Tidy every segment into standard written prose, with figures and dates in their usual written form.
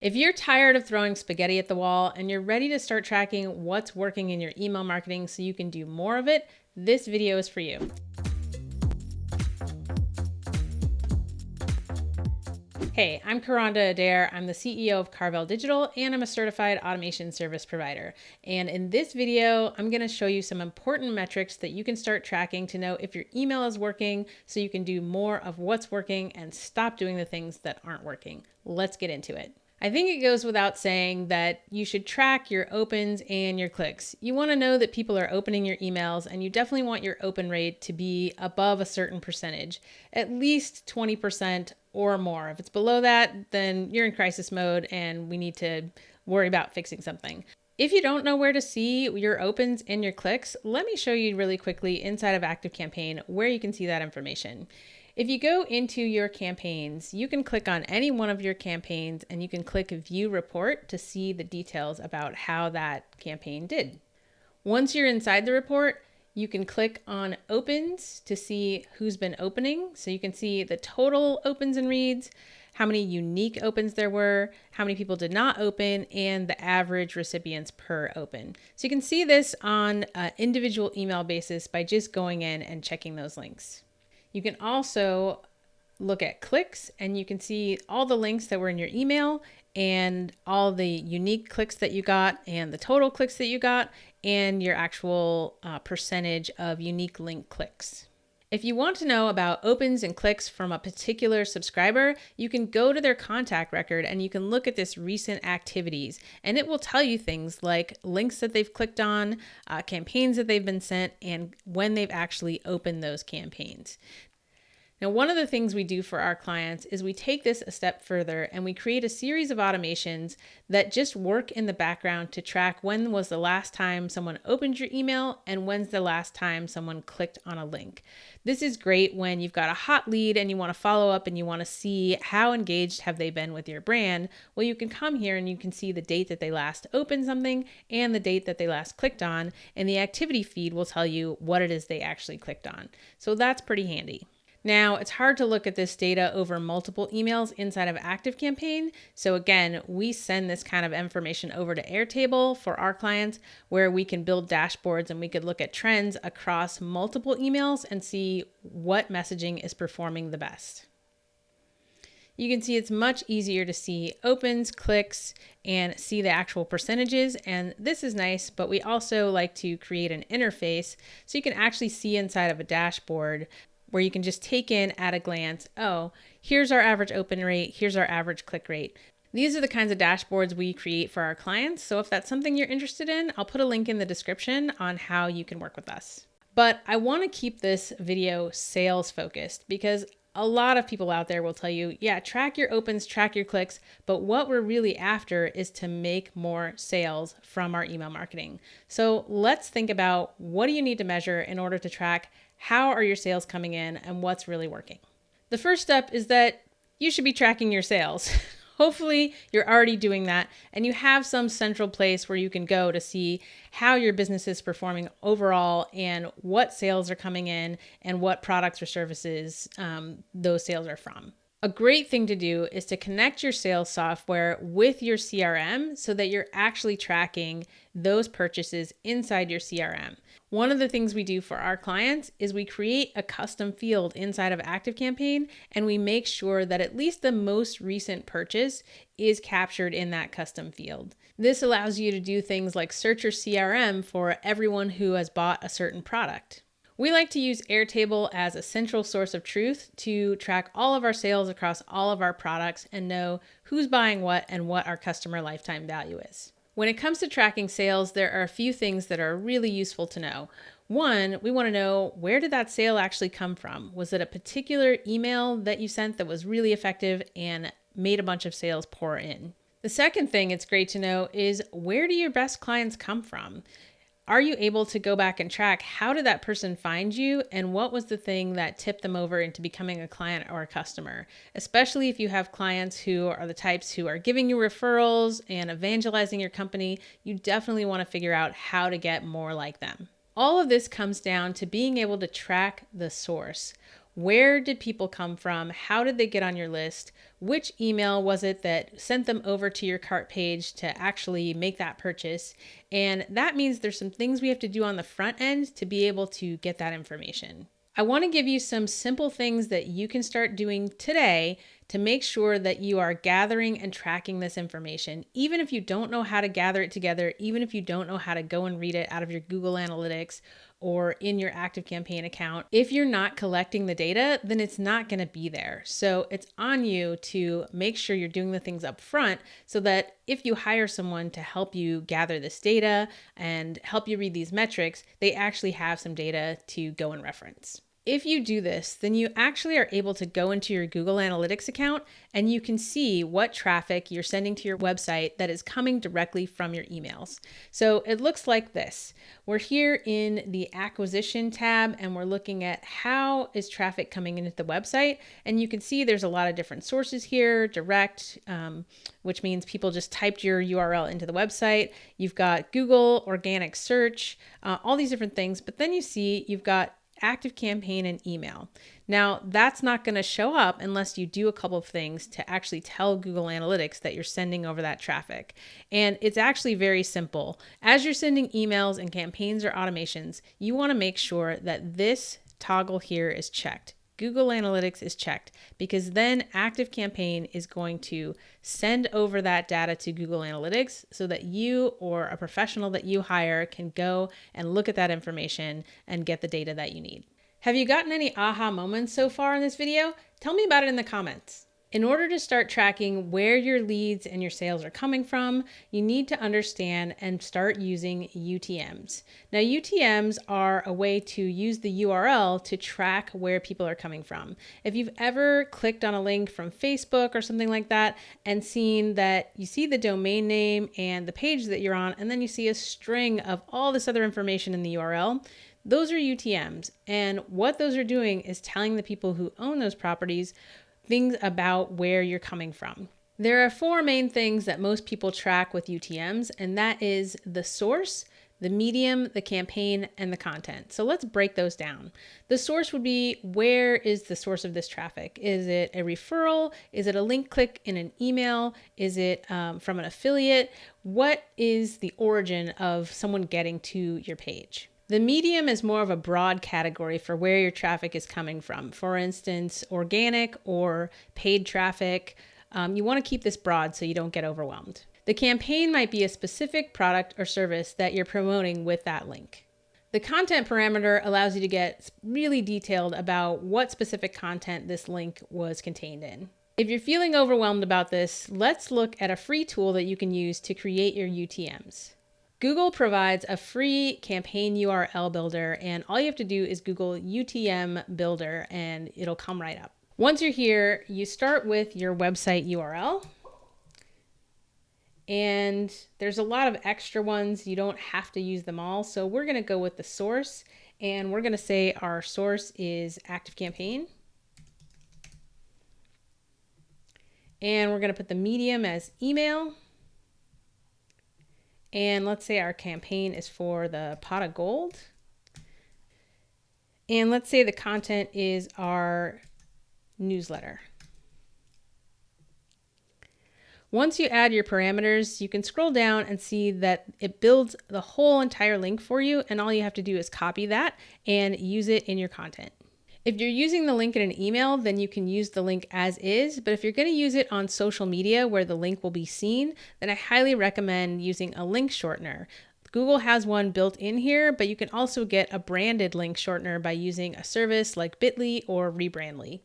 If you're tired of throwing spaghetti at the wall and you're ready to start tracking what's working in your email marketing so you can do more of it, this video is for you. Hey, I'm Karanda Adair. I'm the CEO of Carvel Digital and I'm a certified automation service provider. And in this video, I'm going to show you some important metrics that you can start tracking to know if your email is working so you can do more of what's working and stop doing the things that aren't working. Let's get into it. I think it goes without saying that you should track your opens and your clicks. You want to know that people are opening your emails, and you definitely want your open rate to be above a certain percentage, at least 20% or more. If it's below that, then you're in crisis mode and we need to worry about fixing something. If you don't know where to see your opens and your clicks, let me show you really quickly inside of ActiveCampaign where you can see that information. If you go into your campaigns, you can click on any one of your campaigns and you can click View Report to see the details about how that campaign did. Once you're inside the report, you can click on Opens to see who's been opening. So you can see the total opens and reads, how many unique opens there were, how many people did not open, and the average recipients per open. So you can see this on an individual email basis by just going in and checking those links. You can also look at clicks and you can see all the links that were in your email and all the unique clicks that you got and the total clicks that you got and your actual percentage of unique link clicks. If you want to know about opens and clicks from a particular subscriber, you can go to their contact record and you can look at this recent activities, and it will tell you things like links that they've clicked on, campaigns that they've been sent, and when they've actually opened those campaigns. Now, one of the things we do for our clients is we take this a step further and we create a series of automations that just work in the background to track when was the last time someone opened your email and when's the last time someone clicked on a link. This is great when you've got a hot lead and you want to follow up and you want to see how engaged have they been with your brand. Well, you can come here and you can see the date that they last opened something and the date that they last clicked on, and the activity feed will tell you what it is they actually clicked on. So that's pretty handy. Now, it's hard to look at this data over multiple emails inside of ActiveCampaign. So again, we send this kind of information over to Airtable for our clients where we can build dashboards and we could look at trends across multiple emails and see what messaging is performing the best. You can see it's much easier to see opens, clicks, and see the actual percentages. And this is nice, but we also like to create an interface so you can actually see inside of a dashboard where you can just take in at a glance, oh, here's our average open rate, here's our average click rate. These are the kinds of dashboards we create for our clients. So if that's something you're interested in, I'll put a link in the description on how you can work with us. But I want to keep this video sales focused because a lot of people out there will tell you, yeah, track your opens, track your clicks, but what we're really after is to make more sales from our email marketing. So let's think about, what do you need to measure in order to track how are your sales coming in and what's really working? The first step is that you should be tracking your sales. Hopefully you're already doing that and you have some central place where you can go to see how your business is performing overall and what sales are coming in and what products or services those sales are from. A great thing to do is to connect your sales software with your CRM so that you're actually tracking those purchases inside your CRM. One of the things we do for our clients is we create a custom field inside of ActiveCampaign and we make sure that at least the most recent purchase is captured in that custom field. This allows you to do things like search your CRM for everyone who has bought a certain product. We like to use Airtable as a central source of truth to track all of our sales across all of our products and know who's buying what and what our customer lifetime value is. When it comes to tracking sales, there are a few things that are really useful to know. One, we want to know, where did that sale actually come from? Was it a particular email that you sent that was really effective and made a bunch of sales pour in? The second thing it's great to know is, where do your best clients come from? Are you able to go back and track, how did that person find you and what was the thing that tipped them over into becoming a client or a customer? Especially if you have clients who are the types who are giving you referrals and evangelizing your company, you definitely want to figure out how to get more like them. All of this comes down to being able to track the source. where did people come from? How did they get on your list? Which email was it that sent them over to your cart page to actually make that purchase? And that means there's some things we have to do on the front end to be able to get that information. I want to give you some simple things that you can start doing today to make sure that you are gathering and tracking this information. Even if you don't know how to gather it together, even if you don't know how to go and read it out of your Google Analytics or in your ActiveCampaign account, if you're not collecting the data, then it's not going to be there. So it's on you to make sure you're doing the things up front so that if you hire someone to help you gather this data and help you read these metrics, they actually have some data to go and reference. If you do this, then you actually are able to go into your Google Analytics account and you can see what traffic you're sending to your website that is coming directly from your emails. So it looks like this. We're here in the acquisition tab and we're looking at how is traffic coming into the website. And you can see there's a lot of different sources here, direct, which means people just typed your URL into the website. You've got Google, organic search, all these different things. But then you see you've got ActiveCampaign and email. Now, that's not going to show up unless you do a couple of things to actually tell Google Analytics that you're sending over that traffic. And it's actually very simple. As you're sending emails and campaigns or automations, you want to make sure that this toggle here is checked. Google Analytics is checked because then ActiveCampaign is going to send over that data to Google Analytics so that you or a professional that you hire can go and look at that information and get the data that you need. Have you gotten any aha moments so far in this video? Tell me about it in the comments. In order to start tracking where your leads and your sales are coming from, you need to understand and start using UTMs. Now, UTMs are a way to use the URL to track where people are coming from. If you've ever clicked on a link from Facebook or something like that and seen that you see the domain name and the page that you're on, and then you see a string of all this other information in the URL, those are UTMs. And what those are doing is telling the people who own those properties things about where you're coming from. There are four main things that most people track with UTMs, and that is the source, the medium, the campaign, and the content. So let's break those down. The source would be, where is the source of this traffic? Is it a referral? Is it a link click in an email? Is it from an affiliate? What is the origin of someone getting to your page? The medium is more of a broad category for where your traffic is coming from. For instance, organic or paid traffic. You want to keep this broad so you don't get overwhelmed. The campaign might be a specific product or service that you're promoting with that link. The content parameter allows you to get really detailed about what specific content this link was contained in. If you're feeling overwhelmed about this, let's look at a free tool that you can use to create your UTMs. Google provides a free campaign URL builder, and all you have to do is Google UTM builder and it'll come right up. Once you're here, you start with your website URL. And there's a lot of extra ones. You don't have to use them all. So we're going to go with the source, and we're going to say our source is ActiveCampaign. And we're going to put the medium as email. And let's say our campaign is for the pot of gold. And let's say the content is our newsletter. Once you add your parameters, you can scroll down and see that it builds the whole entire link for you. And all you have to do is copy that and use it in your content. If you're using the link in an email, then you can use the link as is. But if you're going to use it on social media where the link will be seen, then I highly recommend using a link shortener. Google has one built in here, but you can also get a branded link shortener by using a service like Bitly or Rebrandly.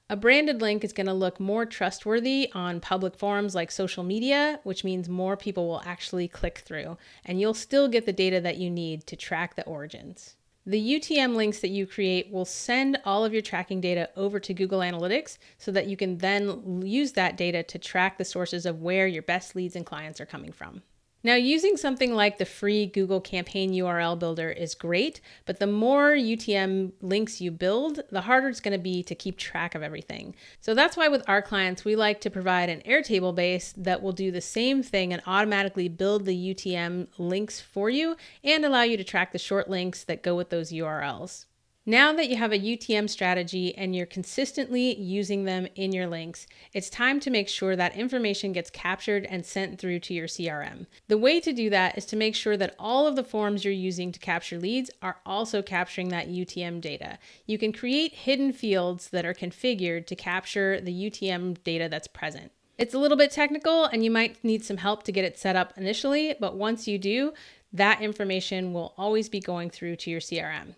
A branded link is going to look more trustworthy on public forums like social media, which means more people will actually click through, and you'll still get the data that you need to track the origins. The UTM links that you create will send all of your tracking data over to Google Analytics so that you can then use that data to track the sources of where your best leads and clients are coming from. Now, using something like the free Google Campaign URL Builder is great, but the more UTM links you build, the harder it's going to be to keep track of everything. So that's why with our clients, we like to provide an Airtable base that will do the same thing and automatically build the UTM links for you and allow you to track the short links that go with those URLs. Now that you have a UTM strategy and you're consistently using them in your links, it's time to make sure that information gets captured and sent through to your CRM. The way to do that is to make sure that all of the forms you're using to capture leads are also capturing that UTM data. You can create hidden fields that are configured to capture the UTM data that's present. It's a little bit technical and you might need some help to get it set up initially, but once you do, that information will always be going through to your CRM.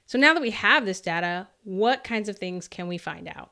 So now that we have this data, what kinds of things can we find out?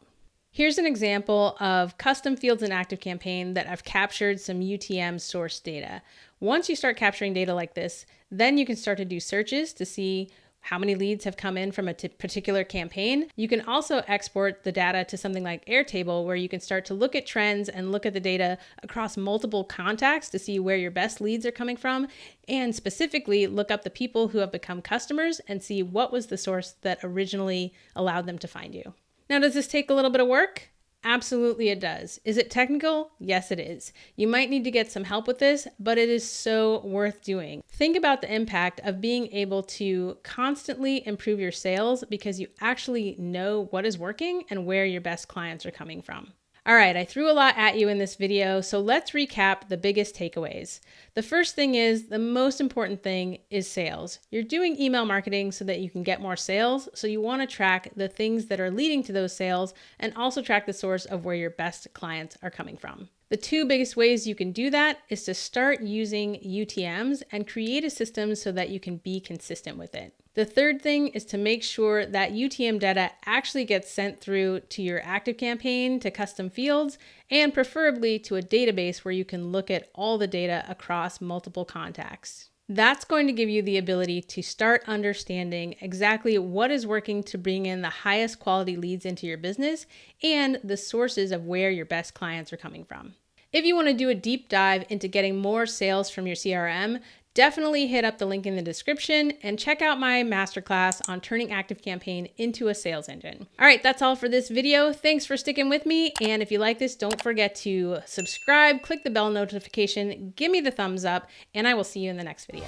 Here's an example of custom fields in ActiveCampaign that have captured some UTM source data. Once you start capturing data like this, then you can start to do searches to see how many leads have come in from a particular campaign. You can also export the data to something like Airtable, where you can start to look at trends and look at the data across multiple contacts to see where your best leads are coming from, and specifically look up the people who have become customers and see what was the source that originally allowed them to find you. Now, does this take a little bit of work? Absolutely it does. Is it technical? Yes, it is. You might need to get some help with this, but it is so worth doing. Think about the impact of being able to constantly improve your sales because you actually know what is working and where your best clients are coming from. All right, I threw a lot at you in this video, so let's recap the biggest takeaways. The first thing is, the most important thing is sales. You're doing email marketing so that you can get more sales, so you want to track the things that are leading to those sales and also track the source of where your best clients are coming from. The two biggest ways you can do that is to start using UTMs and create a system so that you can be consistent with it. The third thing is to make sure that UTM data actually gets sent through to your ActiveCampaign, to custom fields, and preferably to a database where you can look at all the data across multiple contacts. That's going to give you the ability to start understanding exactly what is working to bring in the highest quality leads into your business and the sources of where your best clients are coming from. If you want to do a deep dive into getting more sales from your CRM, definitely hit up the link in the description and check out my masterclass on turning ActiveCampaign into a sales engine. All right, that's all for this video. Thanks for sticking with me. And if you like this, don't forget to subscribe, click the bell notification, give me the thumbs up, and I will see you in the next video.